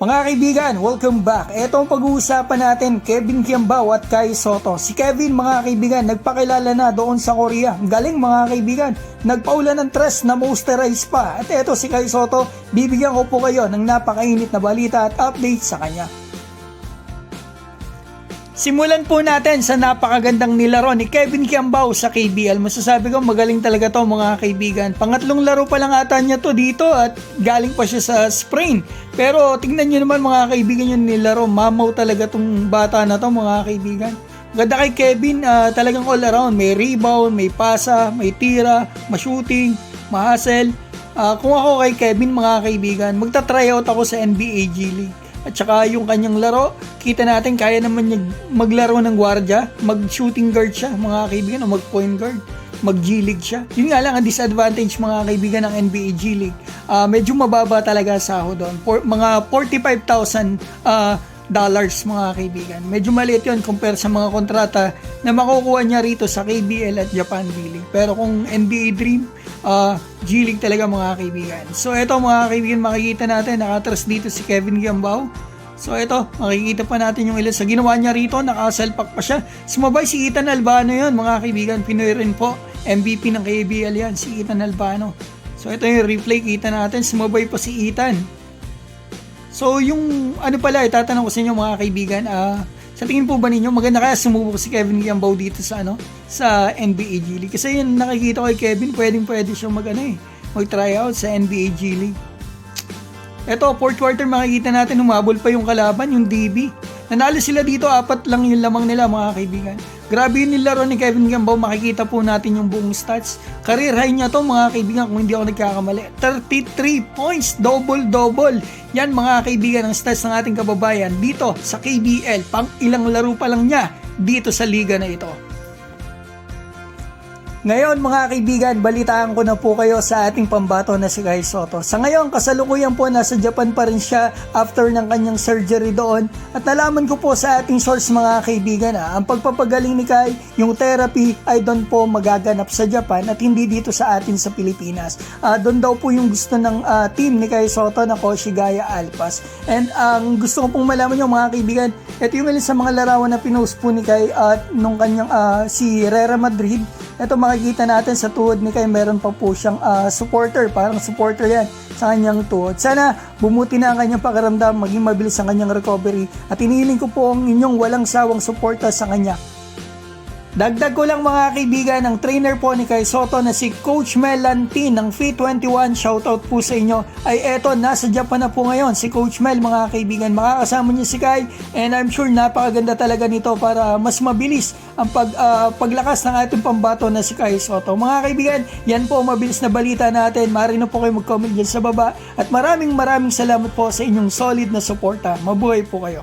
Mga kaibigan, welcome back. Ito ang pag-uusapan natin, Kevin Kiambao at Kai Sotto. Si Kevin, mga kaibigan, nagpakilala na doon sa Korea. Galing mga kaibigan, nagpaulan ng tres na moisturize pa. At ito si Kai Sotto, bibigyan ko po kayo ng napakainit na balita at update sa kanya. Simulan po natin sa napakagandang nilaro ni Kevin Kiambao sa KBL. Masasabi ko magaling talaga to mga kaibigan. Pangatlong laro pa lang ata niya to dito at galing pa siya sa sprain. Pero tingnan nyo naman mga kaibigan yung nilaro. Mamaw talaga tong bata na to mga kaibigan. Ganda kay Kevin, talagang all around. May rebound, may pasa, may tira, ma-shooting, ma-hustle. Kung ako kay Kevin mga kaibigan, magta-tryout ako sa NBA G League. At saka yung kanyang laro, kita natin kaya naman niya maglaro ng gwardiya, mag-shooting guard siya mga kaibigan o mag-point guard, mag-G League siya. Yun nga lang ang disadvantage mga kaibigan ng NBA G League. Medyo mababa talaga sahod doon. Mga $45,000 mga kaibigan. Medyo maliit yun compare sa mga kontrata na makukuha niya rito sa KBL at Japan D-League. Pero kung NBA Dream, G-League talaga mga kaibigan. So ito mga kaibigan, makikita natin nakatras dito si Kevin Kiambao. So ito, makikita pa natin yung ilan sa ginawa niya rito, nakasalpak pa siya. Sumabay si Ethan Albano yun mga kaibigan, Pinoy rin po, MVP ng KBL yan, si Ethan Albano. So ito yung replay, kita natin, sumabay pa si Ethan. So yung ano pala, itatanong ko sa inyo mga kaibigan, sa tingin po ba ninyo maganda kaya sumubok si Kevin Kiambao dito sa sa NBA G League? Kasi yun nakikita ko kay Kevin, pwede siya mag-tryout sa NBA G League. Ito, fourth quarter makikita natin humabol pa yung kalaban, yung DB. Nanalo sila dito, 4 lang yung lamang nila mga kaibigan. Grabe yung nilaro ni Kevin Kiambao, makikita po natin yung buong stats. Career high niya to mga kaibigan kung hindi ako nagkakamali. 33 points, double-double. Yan mga kaibigan ang stats ng ating kababayan dito sa KBL. Pang ilang laro pa lang niya dito sa liga na ito. Ngayon mga kaibigan, balitaan ko na po kayo sa ating pambato na si Kai Sotto. Sa ngayon, kasalukuyan po nasa Japan pa rin siya after ng kanyang surgery doon. At nalaman ko po sa ating source mga kaibigan, ang pagpapagaling ni Kai, yung therapy ay doon po magaganap sa Japan at hindi dito sa atin sa Pilipinas. Doon daw po yung gusto ng team ni Kai Sotto na Koshigaya Alpas. And ang gusto ko pong malaman nyo mga kaibigan, ito yung ilan sa mga larawan na pinost po ni Kai at nung kanyang si Real Madrid. Ito makikita natin sa tuhod ni Kai, meron pa po siyang supporter, parang supporter yan sa kanyang tuhod. Sana bumuti na ang kanyang pakiramdam, maging mabilis ang kanyang recovery at inihiling ko po ang inyong walang sawang suporta sa kanya. Dagdag ko lang mga kaibigan, ang trainer po ni Kai Sotto na si Coach Mel Lantin ng Fit21, shoutout po sa inyo, ay eto, nasa Japan na po ngayon si Coach Mel mga kaibigan. Makakasama niya si Kai and I'm sure napakaganda talaga nito para mas mabilis ang paglakas ng ating pambato na si Kai Sotto. Mga kaibigan, yan po mabilis na balita natin. Maaari na po kayo mag-comment dyan sa baba at maraming salamat po sa inyong solid na suporta. Mabuhay po kayo.